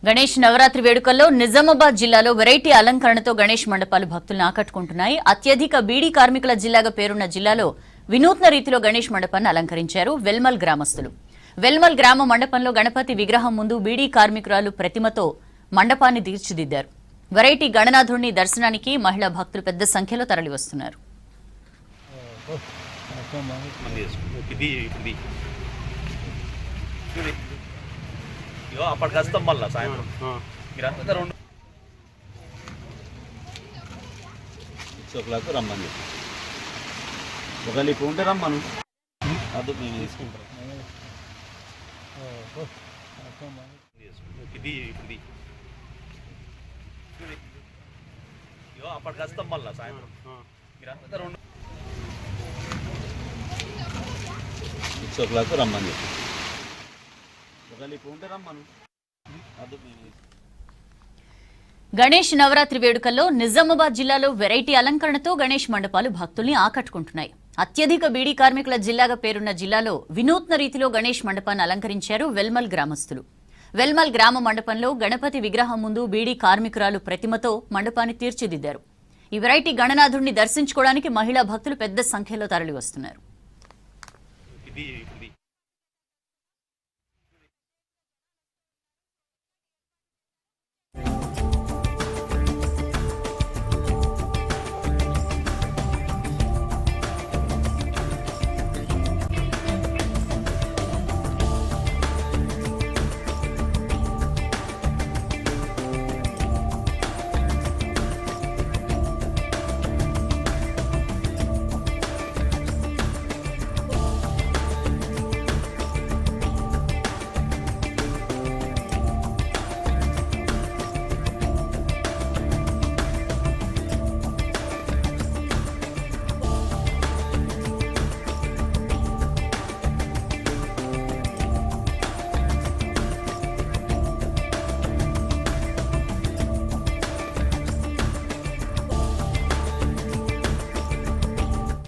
గణేష్ నవరాత్రి వేడుకల్లో నిజామాబాద్ జిల్లాలో వెరైటీ అలంకరణతో గణేష్ మండపాలు భక్తులను ఆకట్టుకుంటున్నాయి. అత్యధిక బీడీ కార్మికుల జిల్లాగా పేరున్న జిల్లాలో వినూత్న రీతిలో గణేష్ మండపాన్ని అలంకరించారు వెల్మల్ గ్రామస్తులు. వెల్మల్ గ్రామ మండపంలో గణపతి విగ్రహం ముందు బీడీ కార్మికురాలు ప్రతిమతో మండపాన్ని తీర్చిదిద్దారు. వెరైటీ గణనాథుడిని దర్శనానికి మహిళా భక్తులు పెద్ద సంఖ్యలో తరలివస్తున్నారు. అప్పటికి వస్తాం మళ్ళా సాయంత్రం మీరంతా 6 o'clock రమ్మని చెప్పి ఒకవేళ ఇప్పుడు ఉంటే రమ్మను అది మేము తీసుకుంటాం. అప్పటికి వస్తాం మళ్ళా సాయంత్రం మీరంతా 6 o'clock రమ్మని చెప్పి ఒకవేళ ఇప్పుడు ఉంటే రమ్మను అది మేము గణేష్ నవరాత్రి వేడుకల్లో నిజామాబాద్ జిల్లాలో వెరైటీ అలంకరణతో గణేష్ మండపాలు భక్తుల్ని ఆకట్టుకుంటున్నాయి. అత్యధిక బీడీ కార్మికుల జిల్లాగా పేరున్న జిల్లాలో వినూత్న రీతిలో గణేష్ మండపాన్ని అలంకరించారు వెల్మల్ గ్రామస్తులు. వెల్మల్ గ్రామ మండపంలో గణపతి విగ్రహం ముందు బీడీ కార్మికురాలు ప్రతిమతో మండపాన్ని తీర్చిదిద్దారు. ఈ వెరైటీ గణనాథుడిని దర్శించుకోవడానికి మహిళా భక్తులు పెద్ద సంఖ్యలో తరలివస్తున్నారు.